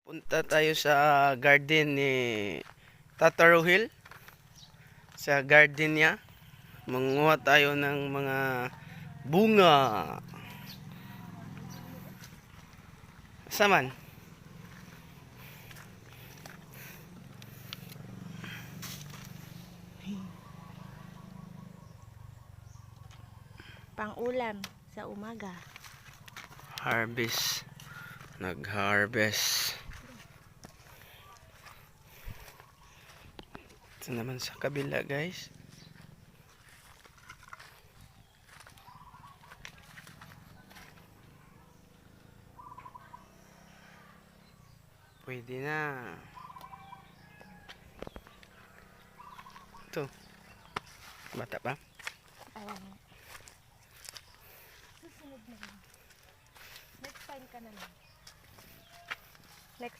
Punta tayo sa garden ni Tata Rohil. Sa garden niya. Manguha tayo ng mga bunga. Saman? Pang-ulam sa umaga. Harvest. Nag-harvest. Ito naman sa kabila, guys. Pwede na. Ito. Bata pa. Ayan. Susunod na lang. Next time ka na lang.